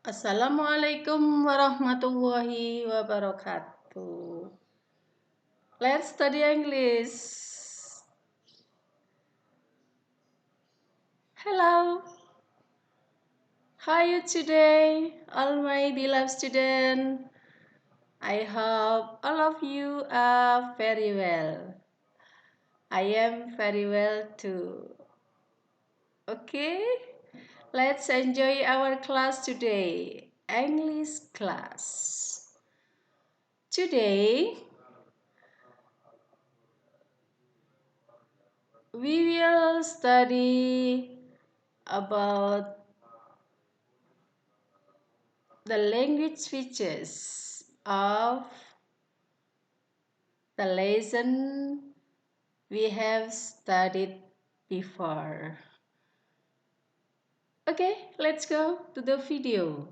Assalamualaikum warahmatullahi wabarakatuh. Let's study English. Hello. How are you today, all my beloved students? I hope all of you are very well. I am very well too. Okay, let's enjoy our class today. English class. Today, we will study about the language features of the lesson we have studied before. Okay, let's go to the video.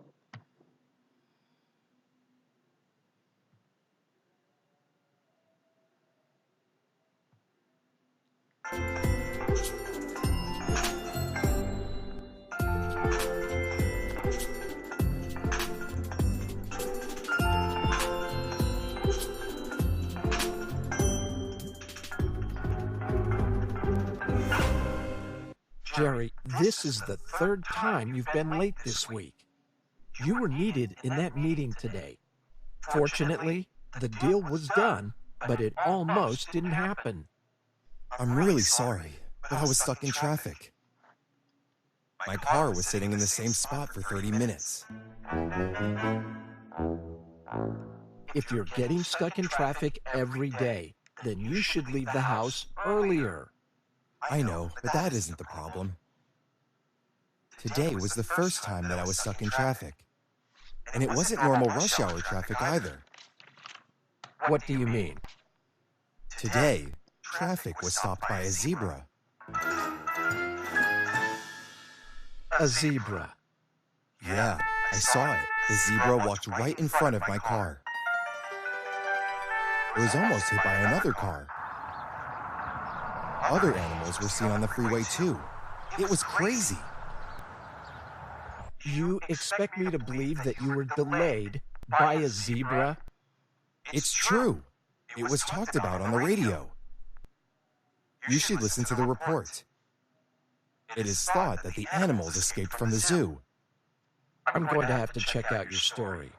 Jerry, this is the third time you've been late this week. You were needed in that meeting today. Fortunately, the deal was done, but it almost didn't happen. I'm really sorry, but I was stuck in traffic. My car was sitting in the same spot for 30 minutes. If you're getting stuck in traffic every day, then you should leave the house earlier. I know, but that isn't the problem. Today was the first time that I was stuck in traffic. And it wasn't normal rush hour traffic either. What do you mean? Today, traffic was stopped by a zebra. A zebra. Yeah, I saw it. The zebra walked right in front of my car. It was almost hit by another car. Other animals were seen on the freeway too. It was crazy. You expect me to believe that you were delayed by a zebra? It's true. It was talked about on the radio. You should listen to the report. It is thought that the animals escaped from the zoo. I'm going to have to check out your story.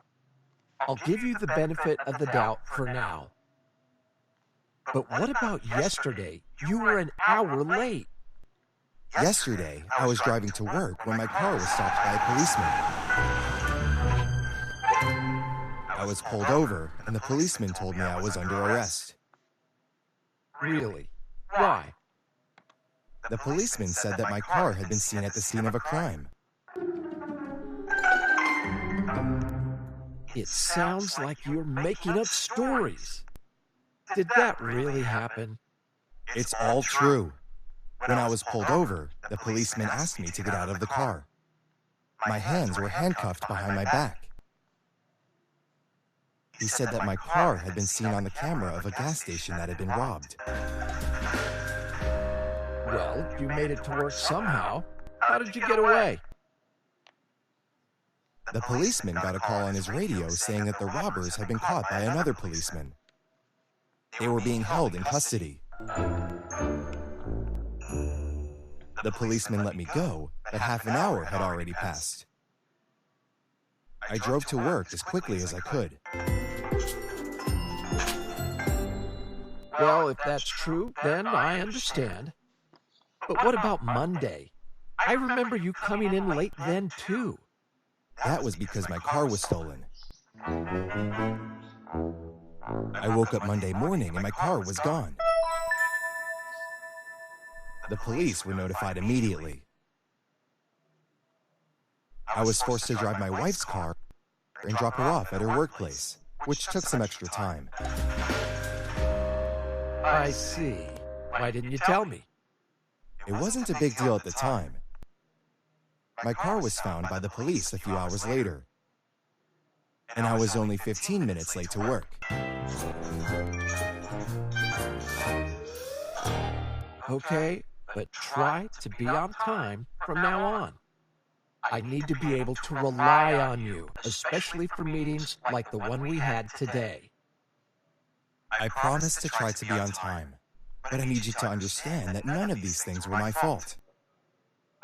I'll give you the benefit of the doubt for now. But what about yesterday? You were an hour late. Yesterday, I was driving to work when my car was stopped by a policeman. I was pulled over, and the policeman told me I was under arrest. Really? Why? The policeman said that my car had been seen at the scene of a crime. It sounds like you're making up stories. Did that really happen? It's all true. When I was pulled over, the policeman asked me to get out of the car. My hands were handcuffed behind my back. He said that my car had been seen on the camera of a gas station that had been robbed. Well, you made it to work somehow. How did you get away? The policeman got a call on his radio saying that the robbers had been caught by another policeman. They were being held in custody. The policeman let me go, but half an hour had already passed. I drove to work as quickly as I could. Well, if that's true, then I understand. But what about Monday? I remember you coming in late then, too. That was because my car was stolen. I woke up Monday morning and my car was gone. The police were notified immediately. I was forced to drive my wife's car and drop her off at her workplace, which took some extra time. I see. Why didn't you tell me? It wasn't a big deal at the time. My car was found by the police a few hours later, and I was only 15 minutes late to work. Okay, but try to be on time from now on. I need to be able to rely on you, especially for meetings like the one we had today. I promise to try to be on time, but I need you to understand that none of these things were my fault.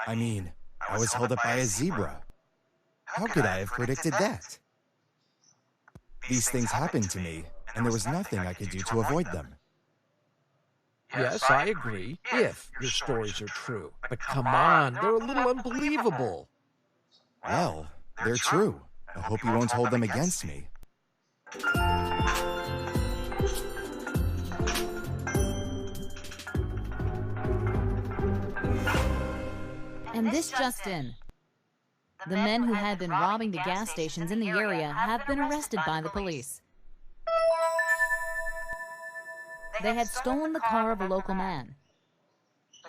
I mean, I was held up by a zebra. How could I have predicted that? These things happened to me, and there was nothing I could do to avoid them. Yes, I agree, if your stories are true. But come on, they're a little unbelievable. Well, they're true. I hope you won't hold them against me. And this just in. The men who had been robbing the gas stations in the area have been arrested by the police. They had stolen the car of a local man,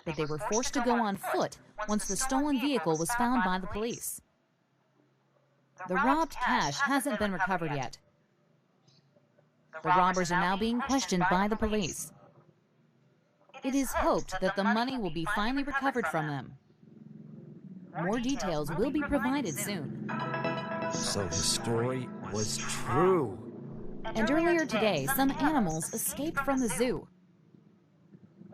but they were forced to go on foot once the stolen vehicle was found by the police. The robbed cash hasn't been recovered yet. The robbers are now being questioned by the police. It is hoped that the money will be finally recovered from them. More details will be provided soon. So the story was true. And earlier today, some animals escaped from the zoo.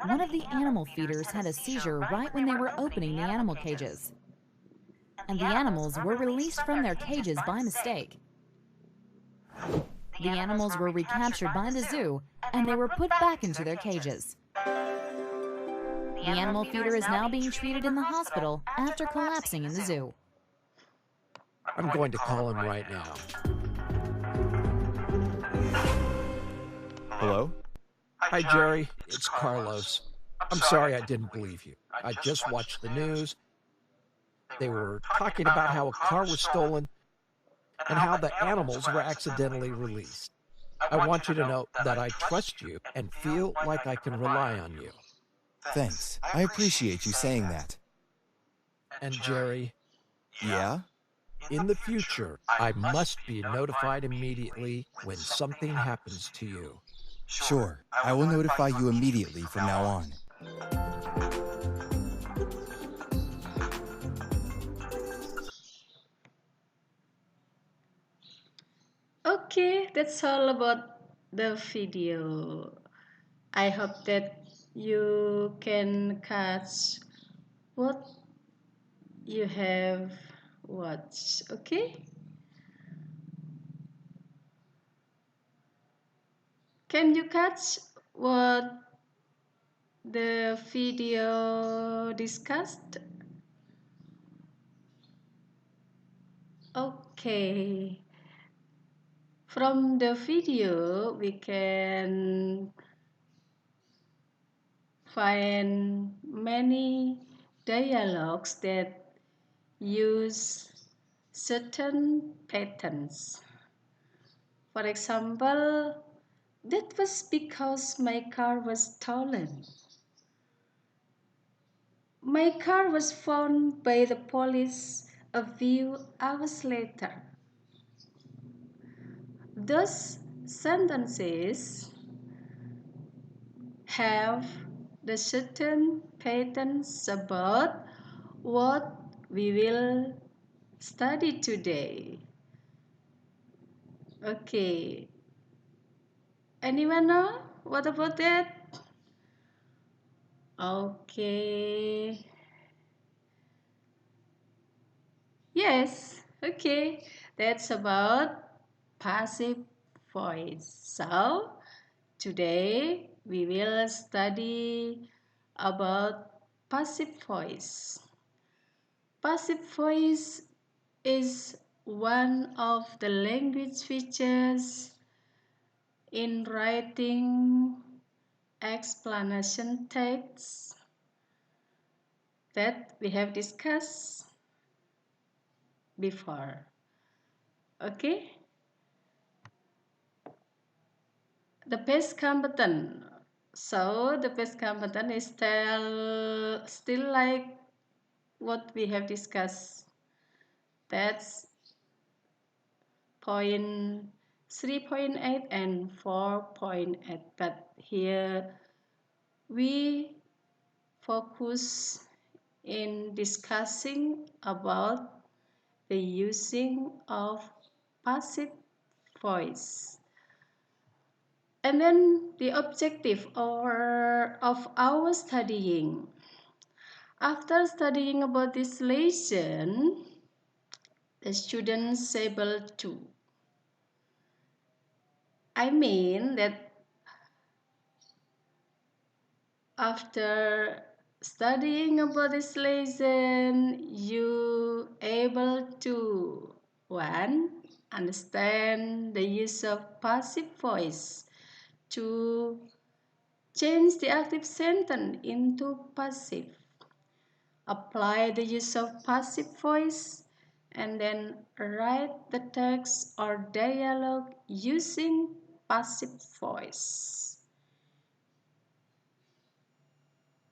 One of the animal feeders had a seizure right when they were opening the animal cages. And the animals were released from their cages by mistake. The animals were recaptured by the zoo, and they were put back into their cages. The animal feeder is now being treated in the hospital after collapsing in the zoo. I'm going to call him right now. Hello? Hi, Jerry. It's Carlos. I'm sorry I didn't believe you. I just watched the news. They were talking about how a car was stolen and how the animals were accidentally released. I want you to know that I trust you and feel like I can rely on you. Thanks. I appreciate you saying that. And Jerry, Yeah? in the future, I must be notified immediately when something happens to you. Sure. I will notify you immediately from now on. Okay, that's all about the video. I hope that you can catch what you have watched. Okay? Can you catch what the video discussed? Okay. From the video, we can find many dialogues that use certain patterns. For example, that was because my car was stolen. My car was found by the police a few hours later. Those sentences have the certain patterns about what we will study today. Okay. Anyone know? What about that? Okay. Yes. Okay. That's about passive voice. So, today we will study about passive voice. Passive voice is one of the language features in writing explanation texts that we have discussed before. Okay? The past competent. So the past competent is still like what we have discussed. That's point 3.8 and 4.8. But here we focus in discussing about the using of passive voice. And then the objective of our studying. After studying about this lesson, the students able to. I mean that after studying about this lesson, you able to one, understand the use of passive voice, to change the active sentence into passive, apply the use of passive voice, and then write the text or dialogue using passive voice.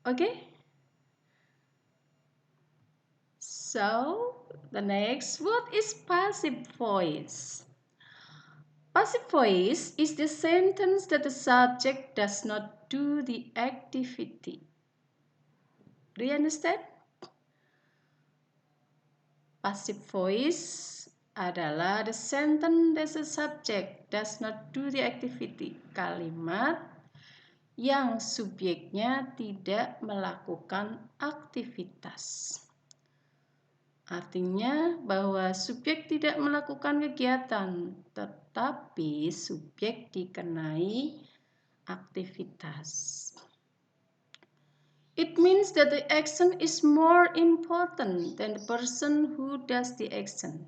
Okay? So, the next word is passive voice. Passive voice is the sentence that the subject does not do the activity. Do you understand? Passive voice adalah the sentence that the subject does not do the activity. Kalimat yang subjeknya tidak melakukan aktivitas. Artinya bahwa subjek tidak melakukan kegiatan, tetapi subjek dikenai aktivitas. It means that the action is more important than the person who does the action.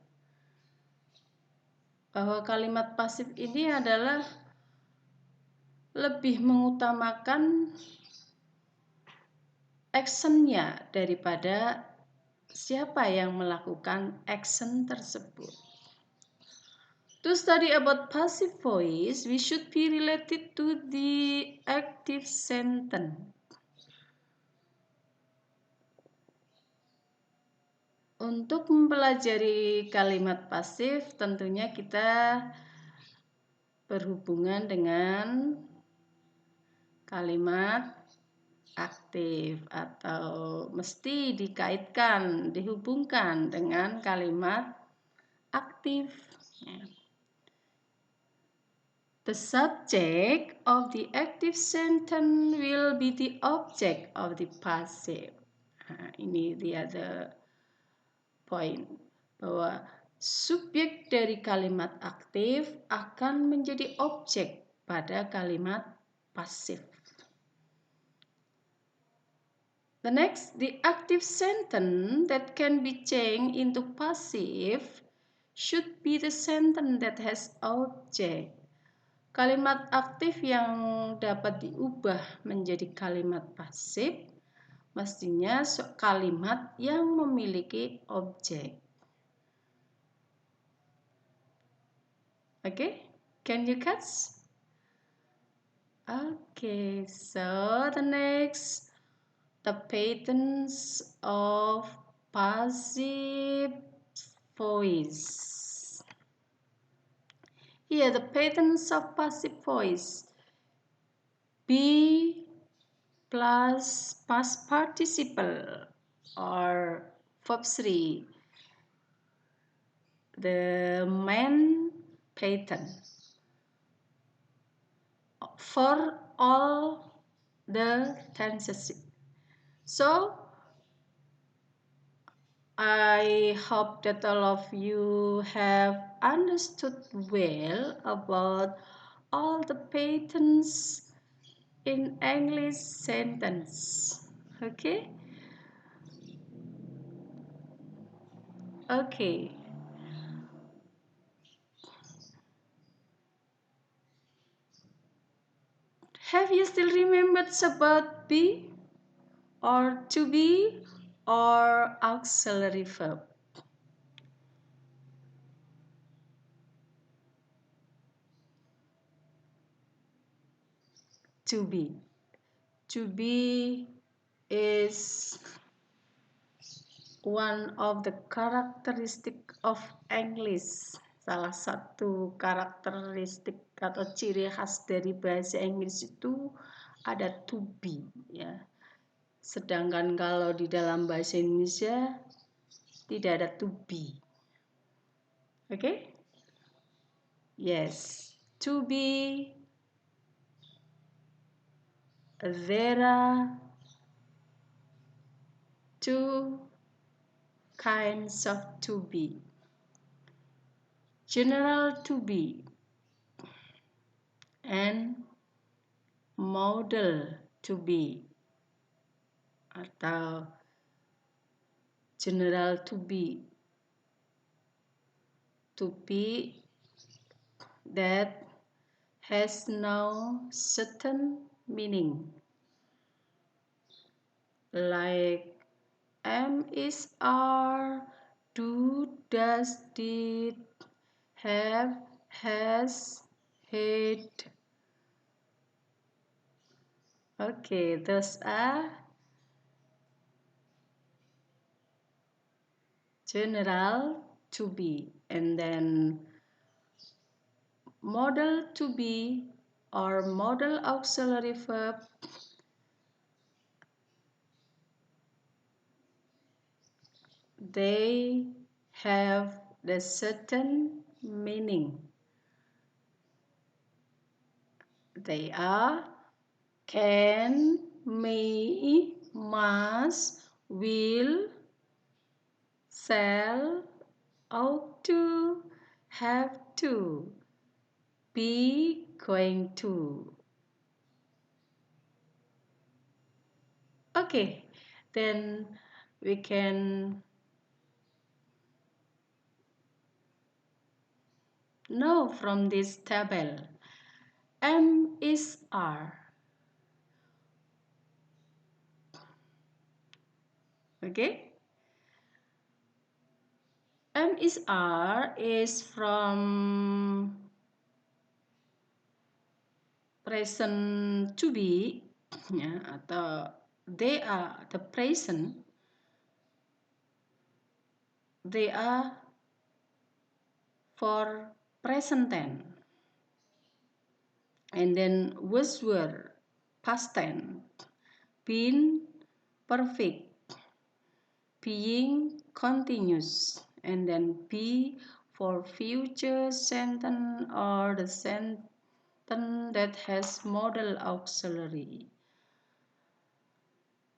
Bahwa kalimat pasif ini adalah lebih mengutamakan actionnya daripada siapa yang melakukan action tersebut. To study about passive voice, we should be related to the active sentence. Untuk mempelajari kalimat pasif, tentunya kita berhubungan dengan kalimat aktif atau mesti dikaitkan, dihubungkan dengan kalimat aktif. The subject of the active sentence will be the object of the passive. Nah, ini the other point, bahwa subjek dari kalimat aktif akan menjadi objek pada kalimat pasif. The next, the active sentence that can be changed into passive should be the sentence that has object. Kalimat aktif yang dapat diubah menjadi kalimat pasif mestinya kalimat yang memiliki objek. Okay, can you catch? Okay, so the next, the patterns of passive voice. Here, the patterns of passive voice. Be plus past participle or verb 3. The main pattern for all the tenses. So, I hope that all of you have understood well about all the patterns in English sentence. Okay? Okay. Have you still remembered about be or to be or auxiliary verb? To be. To be is one of the characteristic of English. Salah satu karakteristik atau ciri khas dari bahasa Inggris itu ada to be, ya. Sedangkan kalau di dalam bahasa Indonesia tidak ada to be. Okay? Yes. To be, there are two kinds of to be. General to be and model to be atau general to be that has no certain meaning, like am, is, are, do, does, did, have, has, had. Okay, those are general to be. And then model to be or model auxiliary verb, they have the certain meaning. They are can, may, must, will, shall, ought to, have to, be, going to. Okay, then we can know from this table. M is R. Okay? M is R is from present to be, ya, atau they are the present. They are for present tense. And then was were past tense. Been perfect. Being continuous. And then be for future sentence or the sentence that has modal auxiliary.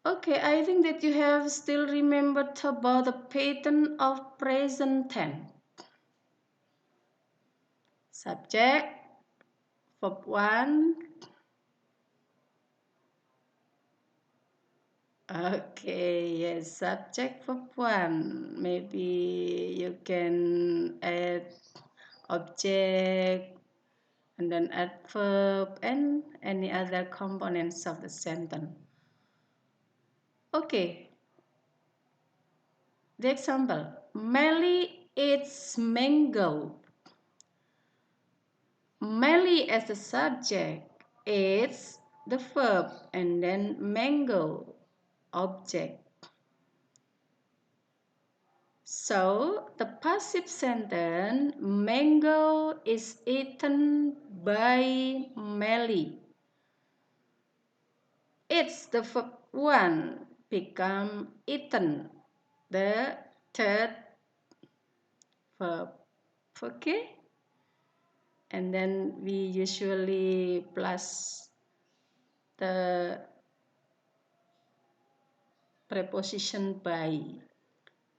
Okay, I think that you have still remembered about the pattern of present tense. Subject, verb 1. Okay, yes, subject, verb 1. Maybe you can add object and then adverb and any other components of the sentence. Okay, the example, Melly eats mango. Melly as the subject, eats the verb, and then mango, object. So, the passive sentence, mango is eaten by Melly. It's the verb 1 become eaten, the third verb. Okay? And then we usually plus the preposition by.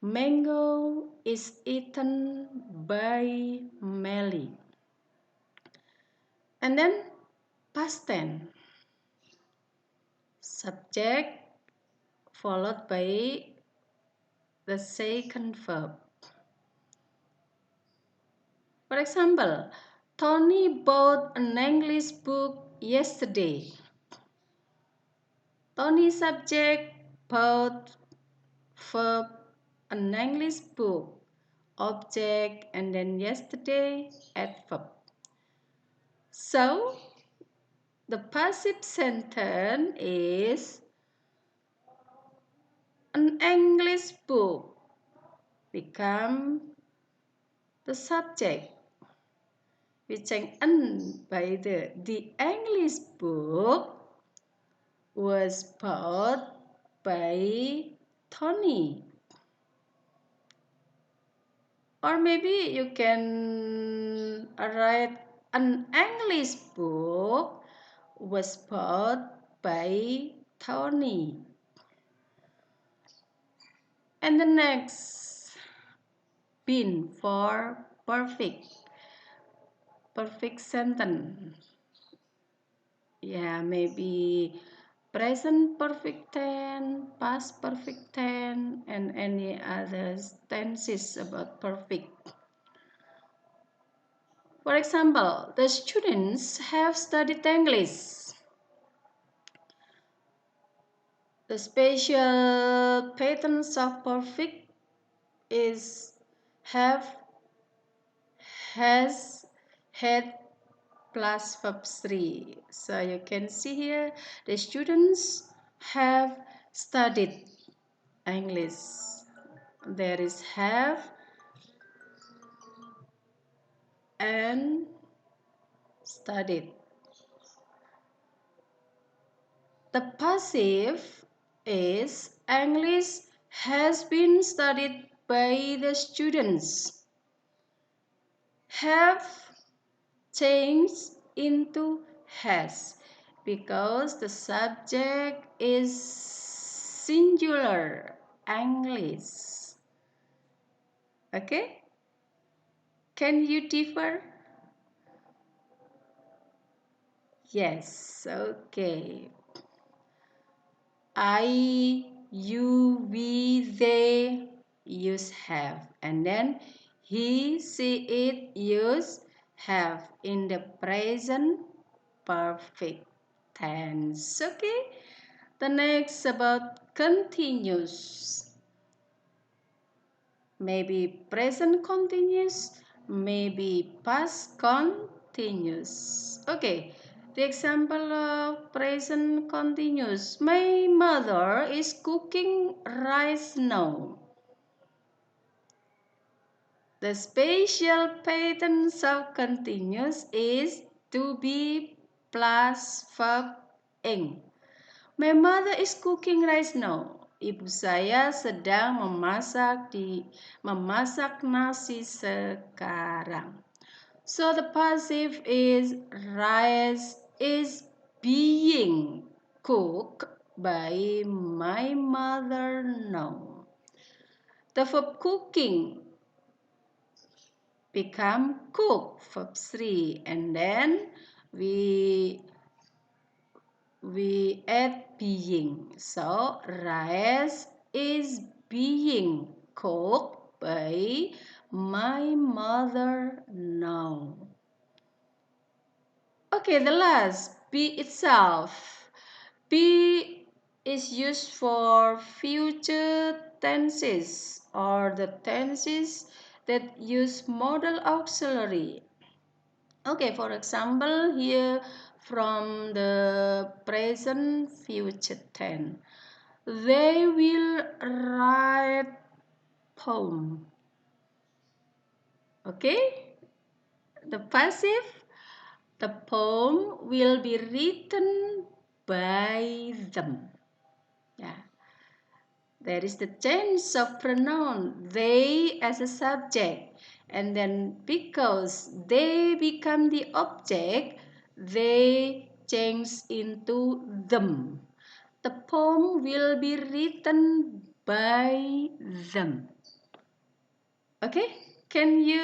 Mango is eaten by Melly. And then past tense. Subject followed by the second verb. For example, Tony bought an English book yesterday. Tony subject bought verb an English book, object, and then yesterday adverb. So the passive sentence is an English book become the subject. We change an by the English book was bought by Tony. Or maybe you can write an English book was bought by Tony. And the next, been for perfect sentence. Yeah, maybe present perfect tense, past perfect tense, and any other tenses about perfect. For example, the students have studied English. The special patterns of perfect is have, has, had plus verb 3. So you can see here the students have studied English. There is have and studied. The passive is English has been studied by the students. Have changed into has because the subject is singular English. Okay? Can you differ? Yes, okay. I, you, we, they use have, and then he, she, it use have in the present perfect tense. Okay, the next about continuous. Maybe present continuous, maybe past continuous. Okay, the example of present continuous. My mother is cooking rice now. The spatial patterns of continuous is to be plus verb ing. My mother is cooking rice now. Ibu saya sedang memasak nasi sekarang. So the passive is rice is being cooked by my mother now. The verb cooking become cook, verb 3, and then we add being. So rice is being cooked by my mother now. Okay, the last, be itself. Be is used for future tenses or the tenses that use modal auxiliary. Okay, for example, here from the present future tense, they will write poem. Okay, the passive, the poem will be written by them. Yeah, there is the change of pronoun they as a subject, and then because they become the object, they change into them. The poem will be written by them. Okay, can you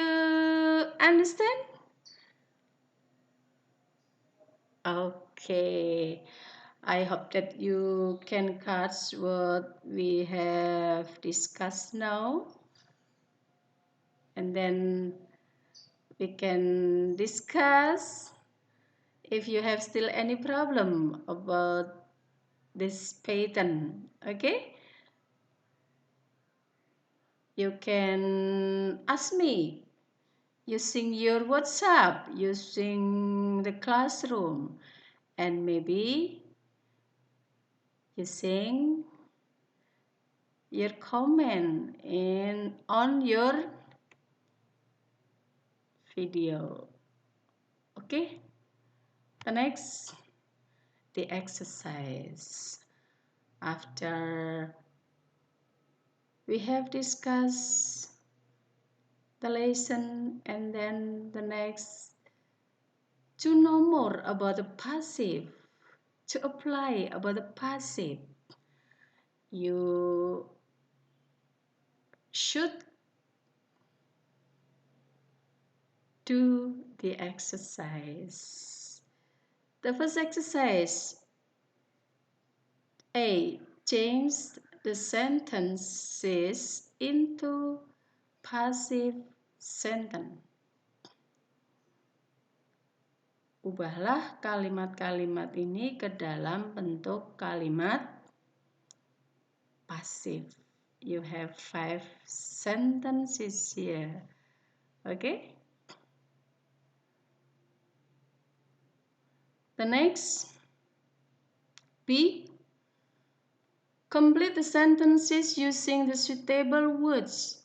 understand? Okay, I hope that you can catch what we have discussed now, and then we can discuss if you have still any problem about this pattern. Okay, you can ask me using your WhatsApp, using the classroom, and maybe using your comment on your video. Okay, the next, the exercise. After we have discussed the lesson, and then the next, to know more about the passive, to apply about the passive, you should do the exercise. The first exercise, A. Change the sentences into passive sentence. Ubahlah kalimat-kalimat ini ke dalam bentuk kalimat pasif. You have 5 sentences here. Okay? The next, B. Complete the sentences using the suitable words,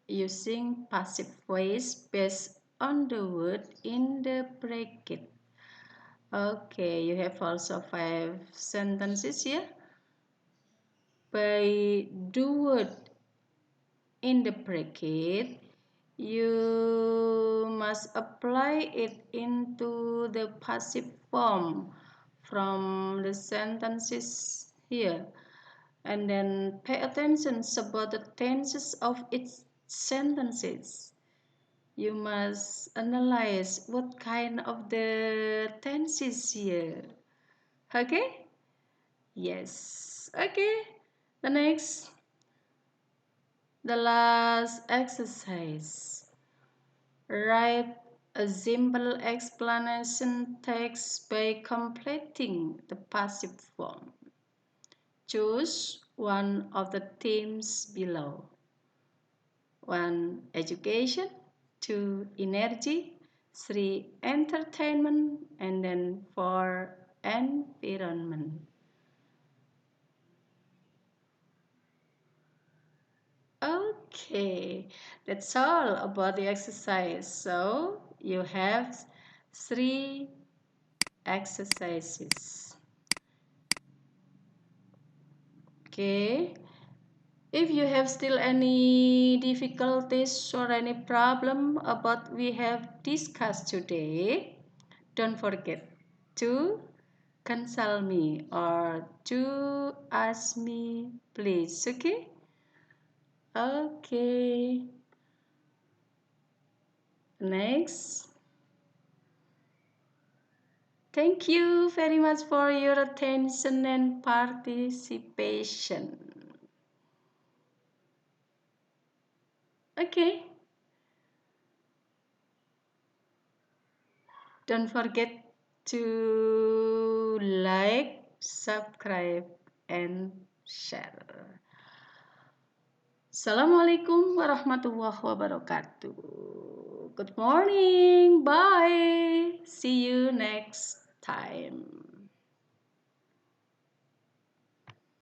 using passive voice based on the word in the bracket. Okay, you have also 5 sentences here. By the word in the bracket, you must apply it into the passive form from the sentences here. And then pay attention about the tenses of its sentences. You must analyze what kind of the tenses here. Okay? Yes. Okay. The next, the last exercise. Write a simple explanation text by completing the passive form. Choose one of the themes below. 1. Education. 2. Energy. 3. Entertainment. And then 4. Environment. Okay, that's all about the exercise. So you have 3 exercises. Okay, if you have still any difficulties or any problem about we have discussed today, don't forget to consult me or to ask me, please. Okay. Okay. Next. Thank you very much for your attention and participation. Okay. Don't forget to like, subscribe, and share. Assalamualaikum warahmatullahi wabarakatuh. Good morning. Bye. See you next time.